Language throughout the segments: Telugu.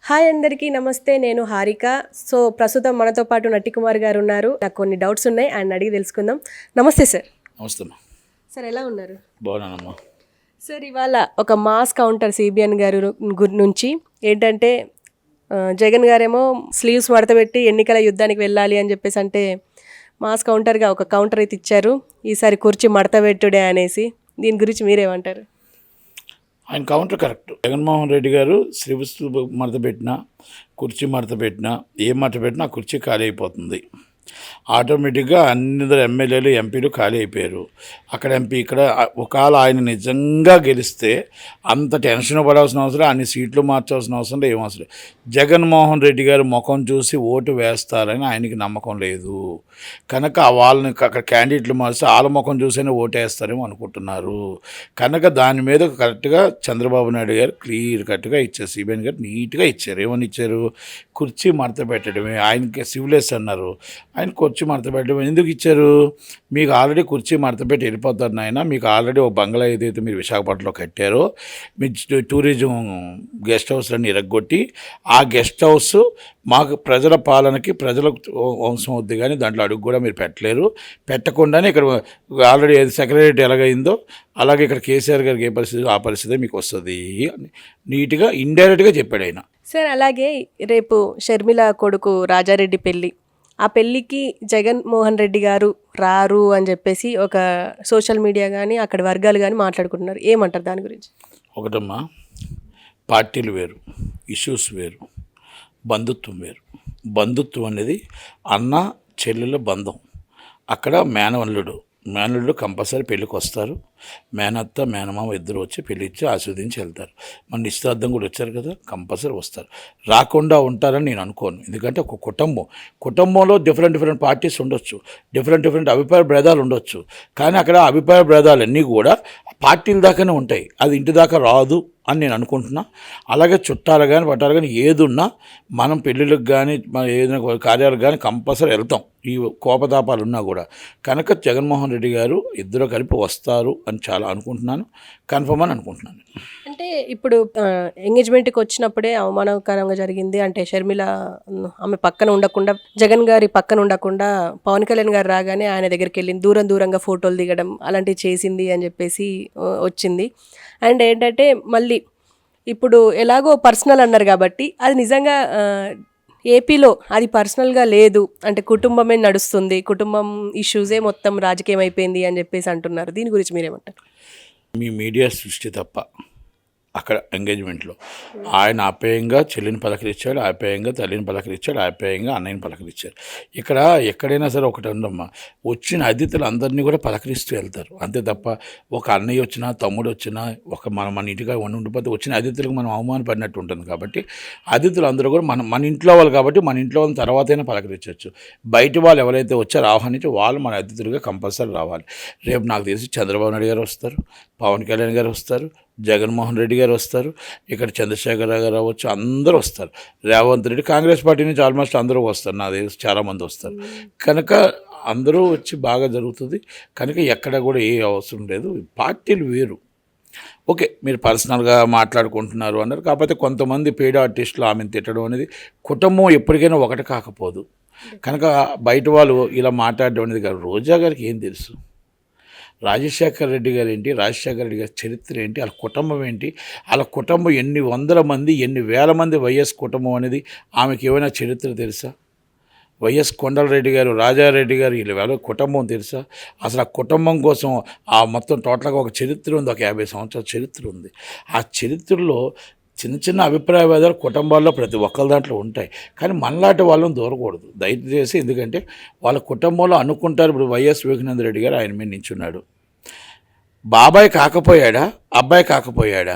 హాయ్ అందరికీ నమస్తే. నేను హారిక. ప్రస్తుతం మనతో పాటు నట్టికుమార్ గారు ఉన్నారు. నాకు కొన్ని డౌట్స్ ఉన్నాయి, ఆయన అడిగి తెలుసుకుందాం. నమస్తే సార్. నమస్తే సార్, ఎలా ఉన్నారు? బాగున్నానమ్మా. సార్, ఇవాళ ఒక మాస్ కౌంటర్ సిబిఎన్ గారు నుంచి ఏంటంటే జగన్ గారేమో స్లీవ్స్ మడతపెట్టి ఎన్నికల యుద్ధానికి వెళ్ళాలి అని చెప్పేసి అంటే మాస్ కౌంటర్గా ఒక కౌంటర్ అయితే ఇచ్చారు. ఈసారి కుర్చీ మడతపెట్టుడే అనేసి, దీని గురించి మీరేమంటారు? ఆయన కౌంటర్ కరెక్ట్. జగన్మోహన్ రెడ్డి గారు శ్రీవస్తు మడత పెట్టినా, కుర్చీ మడత పెట్టినా, ఏ మడత పెట్టినా ఆ కుర్చీ ఖాళీ అయిపోతుంది. ఆటోమేటిక్గా అందరు ఎమ్మెల్యేలు ఎంపీలు ఖాళీ అయిపోయారు. అక్కడ ఎంపీ ఇక్కడ ఒకవేళ ఆయన నిజంగా గెలిస్తే అంత టెన్షన్ పడాల్సిన అవసరం, అన్ని సీట్లు మార్చాల్సిన అవసరం ఏం అవసరం. జగన్మోహన్ రెడ్డి గారు ముఖం చూసి ఓటు వేస్తారని ఆయనకి నమ్మకం లేదు కనుక వాళ్ళని అక్కడ క్యాండిడేట్లు మార్చి వాళ్ళ ముఖం చూసైనా ఓటేస్తారేమో అనుకుంటున్నారు. కనుక దాని మీద కరెక్ట్గా చంద్రబాబు నాయుడు గారు క్లియర్ కట్గా ఇచ్చారు. సిబిఎన్ గారు నీట్గా ఇచ్చారు. ఏమని ఇచ్చారు? కుర్చీ మడత పెట్టడమే. ఆయనకి సివిలేస్ అన్నారు, ఆయన కుర్చీ మడత పెట్టడం ఎందుకు ఇచ్చారు? మీకు ఆల్రెడీ కుర్చీ మడత పెట్టి వెళ్ళిపోతారు నాయన. మీకు ఆల్రెడీ ఒక బంగ్లా ఏదైతే మీరు విశాఖపట్నంలో కట్టారో, మీ టూరిజం గెస్ట్ హౌస్లన్నీ ఇరగొట్టి ఆ గెస్ట్ హౌస్ మాకు ప్రజల పాలనకి ప్రజలకు అవసరం అవుద్ది, కానీ దాంట్లో అడుగు కూడా మీరు పెట్టలేరు. పెట్టకుండానే ఇక్కడ ఆల్రెడీ సెక్రటరీ ఎలాగైందో అలాగే ఇక్కడ కేసీఆర్ గారికి ఏ పరిస్థితి ఆ పరిస్థితి మీకు వస్తుంది అని నీట్గా ఇండైరెక్ట్గా చెప్పాడు ఆయన. సార్, అలాగే రేపు షర్మిల కొడుకు రాజారెడ్డి పెళ్ళి, ఆ పెళ్ళికి జగన్మోహన్ రెడ్డి గారు రారు అని చెప్పేసి ఒక సోషల్ మీడియా కానీ అక్కడి వర్గాలు కానీ మాట్లాడుకుంటున్నారు. ఏమంటారు దాని గురించి? ఒకటమ్మా, పార్టీలు వేరు, ఇష్యూస్ వేరు, బంధుత్వం వేరు. బంధుత్వం అనేది అన్న చెల్లెల బంధం. అక్కడ మేనల్లుడు కంపల్సరీ పెళ్ళికి వస్తారు. మేనత్త మేనమామ ఇద్దరు వచ్చి పెళ్ళి ఇచ్చి ఆస్వాదించి వెళ్తారు. మన నిశ్చితార్థం కూడా వచ్చారు కదా, కంపల్సరీ వస్తారు. రాకుండా ఉంటారని నేను అనుకోను. ఎందుకంటే ఒక కుటుంబంలో డిఫరెంట్ పార్టీస్ ఉండొచ్చు, డిఫరెంట్ అభిప్రాయ భేదాలు ఉండొచ్చు. కానీ అక్కడ అభిప్రాయ భేదాలన్నీ కూడా పార్టీల దాకానే ఉంటాయి, అది ఇంటి దాకా రాదు అని నేను అనుకుంటున్నా. అలాగే చుట్టాలు కానీ పట్టాలు కానీ ఏదున్నా మనం పెళ్ళిళ్ళకి కానీ మన ఏదైనా కార్యాలకు కానీ కంపల్సరీ వెళ్తాం, ఈ కోపతాపాలు ఉన్నా కూడా. కనుక జగన్మోహన్ రెడ్డి గారు ఇద్దరు కలిపి వస్తారు అని చాలా అనుకుంటున్నాను, కన్ఫర్మ్ అని అనుకుంటున్నాను. అంటే ఇప్పుడు ఎంగేజ్మెంట్కి వచ్చినప్పుడే అవమానకరంగా జరిగింది అంటే షర్మిల ఆమె పక్కన ఉండకుండా, జగన్ గారి పక్కన ఉండకుండా పవన్ కళ్యాణ్ గారు రాగానే ఆయన దగ్గరికి వెళ్ళింది, దూరంగా ఫోటోలు దిగడం అలాంటివి చేసింది అని చెప్పేసి వచ్చింది. అండ్ ఏంటంటే మళ్ళీ ఇప్పుడు ఎలాగో పర్సనల్ అన్నారు కాబట్టి అది నిజంగా ఏపీలో అది పర్సనల్గా లేదు, అంటే కుటుంబమే నడుస్తుంది, కుటుంబం ఇష్యూసే మొత్తం రాజకీయం అయిపోయింది అని చెప్పేసి అంటున్నారు. దీని గురించి మీరేమంటారు? మీ మీడియా సృష్టి తప్ప. అక్కడ ఎంగేజ్మెంట్లో ఆయన ఆప్యాయంగా చెల్లిని పలకరించాడు, ఆప్యాయంగా తల్లిని పలకరించాడు, ఆప్యాయంగా అన్నయ్యని పలకరించారు. ఇక్కడ ఎక్కడైనా సరే ఒకటి ఉందమ్మా, వచ్చిన అతిథులు అందరినీ కూడా పలకరిస్తూ వెళ్తారు అంతే తప్ప ఒక అన్నయ్య వచ్చినా తమ్ముడు వచ్చినా ఒక మన ఇంటిగా ఉండిపోతే వచ్చిన అతిథులకు మనం అవమానపడినట్టు ఉంటుంది. కాబట్టి అతిథులు అందరూ కూడా మన ఇంట్లో వాళ్ళు కాబట్టి మన ఇంట్లో వాళ్ళని తర్వాతైనా పలకరించవచ్చు. బయట వాళ్ళు ఎవరైతే వచ్చారో ఆహ్వానించి వాళ్ళు మన అతిథులుగా కంపల్సరీ రావాలి. రేపు నాకు తెలిసి చంద్రబాబు నాయుడు గారు వస్తారు, పవన్ కళ్యాణ్ గారు వస్తారు, జగన్మోహన్ రెడ్డి గారు వస్తారు, ఇక్కడ చంద్రశేఖర్ గారు రావచ్చు, అందరూ వస్తారు. రేవంత్ రెడ్డి కాంగ్రెస్ పార్టీ నుంచి ఆల్మోస్ట్ అందరూ వస్తారు, నాకు తెలిసి చాలామంది వస్తారు. కనుక అందరూ వచ్చి బాగా జరుగుతుంది. కనుక ఎక్కడ కూడా ఏ అవసరం లేదు. పార్టీలు వేరు. ఓకే, మీరు పర్సనల్గా మాట్లాడుకుంటున్నారు అన్నారు. కాకపోతే కొంతమంది పేడ్ ఆర్టిస్టులు ఆమెను తిట్టడం అనేది కుటుంబం ఎప్పటికైనా ఒకటి కాకపోదు. కనుక బయట వాళ్ళు ఇలా మాట్లాడడం అనేది కాదు. రోజా గారికి ఏం తెలుసు? రాజశేఖర రెడ్డి గారు ఏంటి, రాజశేఖర రెడ్డి గారి చరిత్ర ఏంటి, వాళ్ళ కుటుంబం ఏంటి, వాళ్ళ కుటుంబం ఎన్ని వందల మంది ఎన్ని వేల మంది వైఎస్ కుటుంబం అనేది ఆమెకి ఏమైనా చరిత్ర తెలుసా? వైఎస్ కొండలరెడ్డి గారు, రాజారెడ్డి గారు వీళ్ళ కుటుంబం తెలుసా? అసలు ఆ కుటుంబం కోసం ఆ మొత్తం టోటల్గా ఒక చరిత్ర ఉంది, ఒక 50 సంవత్సరాల చరిత్ర ఉంది. ఆ చరిత్రలో చిన్న అభిప్రాయ భేదాలు కుటుంబాల్లో ప్రతి ఒక్కరి దాంట్లో ఉంటాయి. కానీ మనలాంటి వాళ్ళని దూరకూడదు దయచేసి. ఎందుకంటే వాళ్ళ కుటుంబంలో అనుకుంటారు. ఇప్పుడు వైఎస్ వివేకానంద రెడ్డి గారు ఆయన మీద నించున్నాడు. బాబాయ్ కాకపోయాడా, అబ్బాయి కాకపోయాడా?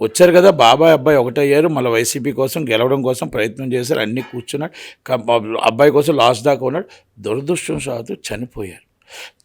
వచ్చారు కదా, బాబాయ్ అబ్బాయి ఒకటయ్యారు. మళ్ళీ వైసీపీ కోసం గెలవడం కోసం ప్రయత్నం చేశారు, అన్నీ కూర్చున్నాడు. అబ్బాయి కోసం లాస్ట్ దాకా ఉన్నాడు. దురదృష్టవశాత్తు చనిపోయారు.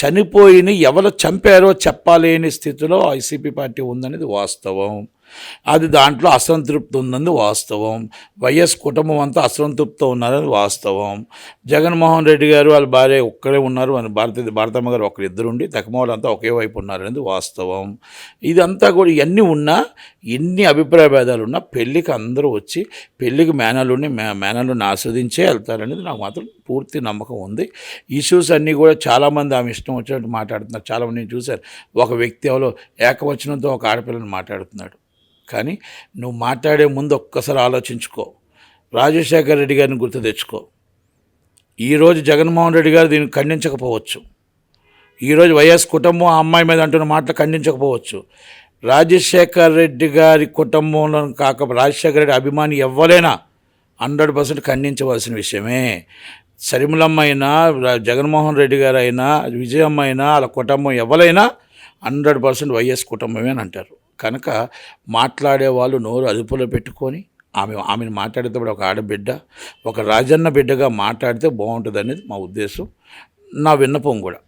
చనిపోయిన ఎవరు చంపారో చెప్పలేని స్థితిలో వైసీపీ పార్టీ ఉందనేది వాస్తవం. అది దాంట్లో అసంతృప్తి ఉందని వాస్తవం. వైఎస్ కుటుంబం అంతా అసంతృప్తితో ఉన్నారని వాస్తవం. జగన్మోహన్ రెడ్డి గారు వాళ్ళ భార్య ఒక్కరే ఉన్నారు, అని భారతమ్మ గారు ఒకరిద్దరు ఉండి తక్కువలంతా ఒకే వైపు ఉన్నారనేది వాస్తవం. ఇదంతా కూడా ఇవన్నీ ఉన్నా, ఎన్ని అభిప్రాయ భేదాలు ఉన్నా పెళ్ళికి అందరూ వచ్చి పెళ్ళికి మేనల్ని ఆస్వాదించే వెళ్తారనేది నాకు మాత్రం పూర్తి నమ్మకం ఉంది. ఇష్యూస్ అన్నీ కూడా చాలామంది ఆమె ఇష్టం వచ్చినట్టు మాట్లాడుతున్నారు. చాలామంది నేను చూశాను, ఒక వ్యక్తి ఎవరో ఏకవచనంతో ఒక ఆడపిల్లని మాట్లాడుతున్నాడు. కానీ నువ్వు మాట్లాడే ముందు ఒక్కసారి ఆలోచించుకో. రాజశేఖర్ రెడ్డి గారిని గుర్తు తెచ్చుకో. ఈరోజు జగన్మోహన్ రెడ్డి గారు దీన్ని ఖండించకపోవచ్చు, ఈరోజు వైఎస్ కుటుంబం ఆ అమ్మాయి మీద అంటున్న మాటలు ఖండించకపోవచ్చు. రాజశేఖర్ రెడ్డి గారి కుటుంబంలో రాజశేఖర రెడ్డి అభిమాని ఎవ్వరైనా 100% ఖండించవలసిన విషయమే. షర్మిలమ్మ అయినా, జగన్మోహన్ రెడ్డి గారు అయినా, విజయమ్మ అయినా, వాళ్ళ కుటుంబం ఎవరైనా 100% వైఎస్ కుటుంబమే అని అంటారు. కనుక మాట్లాడే వాళ్ళు నోరు అదుపులో పెట్టుకొని ఆమెను మాట్లాడేటప్పుడు ఒక ఆడబిడ్డ, ఒక రాజన్న బిడ్డగా మాట్లాడితే బాగుంటుంది అనేది మా ఉద్దేశం, నా విన్నపం కూడా.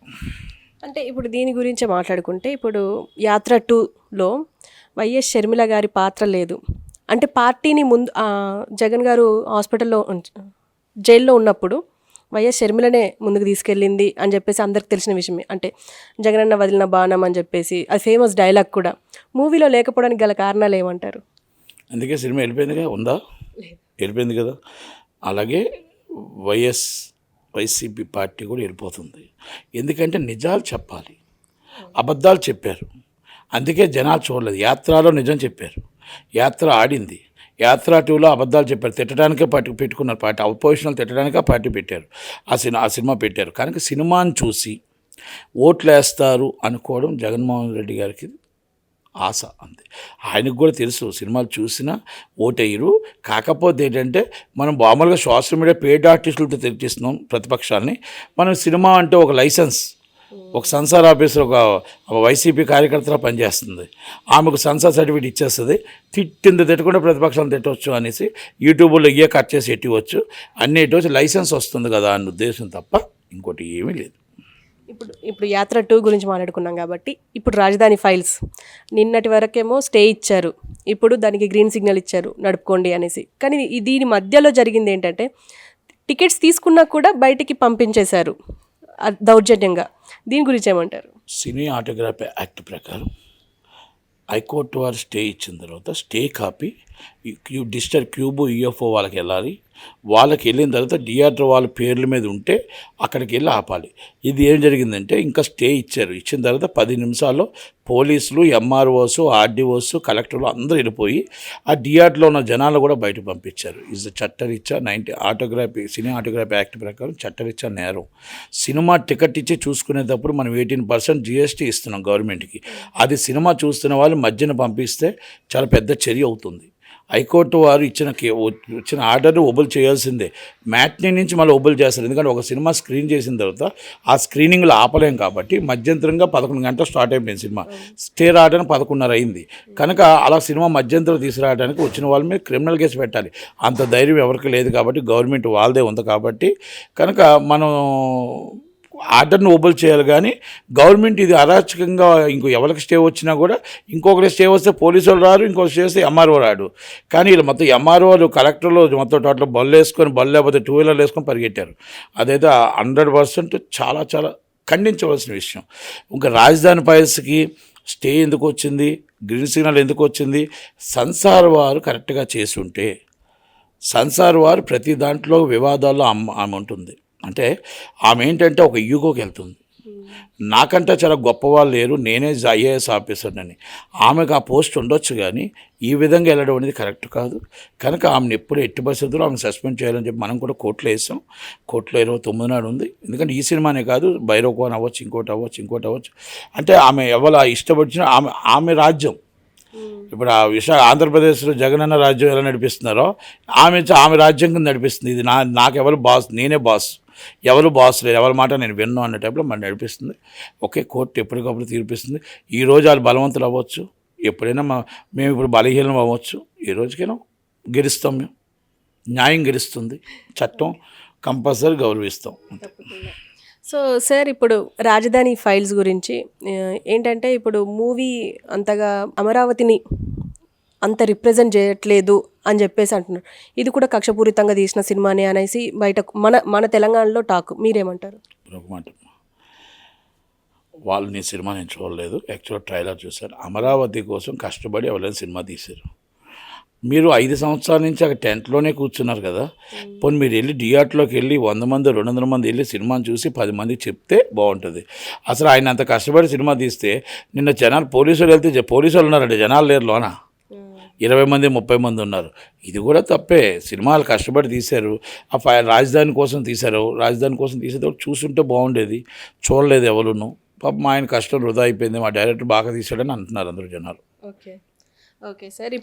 అంటే ఇప్పుడు దీని గురించి మాట్లాడుకుంటే, ఇప్పుడు యాత్ర 2లో వైఎస్ షర్మిల గారి పాత్ర లేదు. అంటే పార్టీని ముందు జగన్ గారు హాస్పిటల్లో జైల్లో ఉన్నప్పుడు వైఎస్ షర్మిలనే ముందుకు తీసుకెళ్ళింది అని చెప్పేసి అందరికి తెలిసిన విషయమే. అంటే జగనన్న వదిలిన బాణం అని చెప్పేసి అది ఫేమస్ డైలాగ్ కూడా. మూవీలో లేకపోవడానికి గల కారణాలు ఏమంటారు? అందుకే సినిమా వెళ్ళిపోయిందిగా, ఉందా? వెళ్ళిపోయింది కదా. అలాగే వైసీపీ పార్టీ కూడా వెళ్ళిపోతుంది. ఎందుకంటే నిజాలు చెప్పాలి, అబద్ధాలు చెప్పారు, అందుకే జనాలు చూడలేదు. యాత్రలో నిజం చెప్పారు, యాత్ర ఆడింది. యాత్ర 2లో అబద్ధాలు చెప్పారు, తిట్టడానికే పెట్టుకున్నారు పార్టీ. అపోజిషనల్ తిట్టడానికే పార్టీ పెట్టారు, ఆ సినిమా పెట్టారు. కనుక సినిమాని చూసి ఓట్లు వేస్తారు అనుకోవడం జగన్మోహన్ రెడ్డి గారికి ఆశ, అంతే. ఆయనకు కూడా తెలుసు సినిమాలు చూసినా ఓటేయరు. కాకపోతే ఏంటంటే మనం మామూలుగా సోషల్ మీడియా పెయిడ్ ఆర్టిస్టులతో తెచ్చిస్తున్నాం ప్రతిపక్షాలని. మనం సినిమా అంటే ఒక లైసెన్స్, ఒక సెన్సార్ ఆఫీసర్ ఒక వైసీపీ కార్యకర్తలా పనిచేస్తుంది. ఆమెకు సెన్సార్ సర్టిఫికేట్ ఇచ్చేస్తుంది. తిట్టకుండా ప్రతిపక్షాలను తిట్టవచ్చు అనేసి యూట్యూబ్లో కట్ చేసి ఎట్టివచ్చు, అన్ని ఎట్టవచ్చు, లైసెన్స్ వస్తుంది కదా అన్న ఉద్దేశం తప్ప ఇంకోటి ఏమీ లేదు. ఇప్పుడు యాత్ర 2 గురించి మాట్లాడుకున్నాం కాబట్టి, ఇప్పుడు రాజధాని ఫైల్స్ నిన్నటి వరకేమో స్టే ఇచ్చారు, ఇప్పుడు దానికి గ్రీన్ సిగ్నల్ ఇచ్చారు నడుపుకోండి అనేసి. కానీ దీని మధ్యలో జరిగింది ఏంటంటే, టికెట్స్ తీసుకున్నా కూడా బయటికి పంపించేశారు దౌర్జన్యంగా. దీని గురించి ఏమంటారు? సినీ ఆటోగ్రాఫీ యాక్ట్ ప్రకారం హైకోర్టు వారు స్టే ఇచ్చిన తర్వాత stay copy digital cube UFO వాళ్ళకి వెళ్ళాలి. వాళ్ళకి వెళ్ళిన తర్వాత థియేటర్ వాళ్ళ పేర్ల మీద ఉంటే అక్కడికి వెళ్ళి ఆపాలి. ఇది ఏం జరిగిందంటే, ఇంకా స్టే ఇచ్చారు. ఇచ్చిన తర్వాత 10 నిమిషాల్లో పోలీసులు, ఎంఆర్ఓస్, ఆర్డీఓస్, కలెక్టర్లు అందరూ వెళ్ళిపోయి ఆ థియేటర్లో ఉన్న జనాలు కూడా బయటకు పంపించారు. ఇది చట్టరీత్యా సినీ ఆటోగ్రఫీ యాక్ట్ ప్రకారం చట్టరీత్యా నేరం. సినిమా టికెట్ ఇచ్చి చూసుకునేటప్పుడు మనం 18% జిఎస్టీ ఇస్తున్నాం గవర్నమెంట్కి. అది సినిమా చూస్తున్న వాళ్ళు మధ్యన పంపిస్తే చాలా పెద్ద చర్య అవుతుంది. హైకోర్టు వారు ఇచ్చిన ఆర్డర్ని ఒబుల్ చేయాల్సిందే. మ్యాట్నీ నుంచి మళ్ళీ ఒబుల్ చేస్తారు. ఎందుకంటే ఒక సినిమా స్క్రీన్ చేసిన తర్వాత ఆ స్క్రీనింగ్లో ఆపలేం కాబట్టి మధ్యంతరంగా 11 గంటలు స్టార్ట్ అయిపోయింది సినిమా. స్టే రావడానికి 11:30 అయింది. కనుక అలా సినిమా మధ్యంతరం తీసుకురావడానికి వచ్చిన వాళ్ళ మీద క్రిమినల్ కేసు పెట్టాలి. అంత ధైర్యం ఎవరికి లేదు కాబట్టి, గవర్నమెంట్ వాళ్ళదే ఉంది కాబట్టి, కనుక మనం ఆర్డర్ని ఒబుల్ చేయాలి. కానీ గవర్నమెంట్ ఇది అరాచకంగా ఎవరికి స్టే వచ్చినా కూడా ఇంకొకరి స్టే వస్తే పోలీసు వాళ్ళు రారు, ఇంకొకరు స్టే వస్తే ఎంఆర్ఓ రాడు. కానీ వీళ్ళు మొత్తం ఎంఆర్ఓలు, కలెక్టర్లు మొత్తం టోటల్ బళ్ళు లేకపోతే 2 వీలర్లు వేసుకొని పరిగెట్టారు. అదైతే 100% చాలా చాలా ఖండించవలసిన విషయం. ఇంకా రాజధాని ఫైల్స్కి స్టే ఎందుకు వచ్చింది, గ్రీన్ సిగ్నల్ ఎందుకు వచ్చింది? సెన్సార్ వారు కరెక్ట్గా చేసి ఉంటే, సెన్సార్ వారు ప్రతి దాంట్లో వివాదాల్లో ఆమె ఉంటుంది. అంటే ఆమె ఏంటంటే ఒక ఈగోకి వెళ్తుంది. నాకంటే చాలా గొప్పవాళ్ళు లేరు, నేనే ఐఏఎస్ ఆఫీసర్నని. ఆమెకు ఆ పోస్ట్ ఉండొచ్చు, కానీ ఈ విధంగా వెళ్ళడం అనేది కరెక్ట్ కాదు. కనుక ఆమెను ఎప్పుడు ఎట్టి పరిస్థితుల్లో ఆమెను సస్పెండ్ చేయాలని చెప్పి మనం కూడా కోర్టులో వేసాం. కోర్టులో 29 నాడు ఉంది. ఎందుకంటే ఈ సినిమానే కాదు, భైరవకోన్ అవ్వచ్చు, ఇంకోటి అవ్వచ్చు. అంటే ఆమె ఎవరు ఇష్టపడిన ఆమె రాజ్యం. ఇప్పుడు ఆ ఆంధ్రప్రదేశ్లో జగనన్న రాజ్యం ఎలా నడిపిస్తున్నారో ఆమె రాజ్యం కింద నడిపిస్తుంది. ఇది నాకెవరు బాస్, నేనే బాస్, ఎవరు బాస్ లేరు, ఎవరి మాట నేను విన్ను అన్న టైప్లో మనం నడిపిస్తుంది. ఒకే కోర్టు ఎప్పటికప్పుడు తీర్పిస్తుంది. ఈరోజు వాళ్ళు బలవంతులు అవ్వచ్చు, ఎప్పుడైనా మేము ఇప్పుడు బలహీనం అవ్వచ్చు. ఈ రోజుకైనా గెలుస్తాం, మేము న్యాయం గెలుస్తుంది, చట్టం కంపల్సరీ గౌరవిస్తాం. సో సార్, ఇప్పుడు రాజధాని ఫైల్స్ గురించి ఏంటంటే, ఇప్పుడు మూవీ అంతగా అమరావతిని అంత రిప్రజెంట్ చేయట్లేదు అని చెప్పేసి అంటున్నారు. ఇది కూడా కక్షపూరితంగా తీసిన సినిమానే అనేసి బయట మన తెలంగాణలో టాక్. మీరేమంటారు? ఒక మాట, వాళ్ళు నీ సినిమా నేను చూడలేదు, యాక్చువల్ ట్రైలర్ చూశాను. అమరావతి కోసం కష్టపడి ఎవరైనా సినిమా తీశారు. మీరు 5 సంవత్సరాల నుంచి అక్కడ టెంట్లోనే కూర్చున్నారు కదా. పోనీ మీరు వెళ్ళి థియేటర్లోకి వెళ్ళి 100 మంది 200 మంది వెళ్ళి సినిమాని చూసి 10 మందికి చెప్తే బాగుంటుంది. అసలు ఆయన అంత కష్టపడి సినిమా తీస్తే నిన్న జనాలు పోలీసులు వెళ్తే పోలీసులు ఉన్నారంటే జనాలు లేరు లోన, 20 మంది 30 మంది ఉన్నారు. ఇది కూడా తప్పే. సినిమాలు కష్టపడి తీశారు, రాజధాని కోసం తీశారు. రాజధాని కోసం తీసేటప్పుడు చూస్తుంటే బాగుండేది, చూడలేదు ఎవరును. పాపం మా ఆయన కష్టం వృధా అయిపోయింది, మా డైరెక్టర్ బాగా తీశాడని అంటున్నారు అందరూ జనాలు. Okay sir.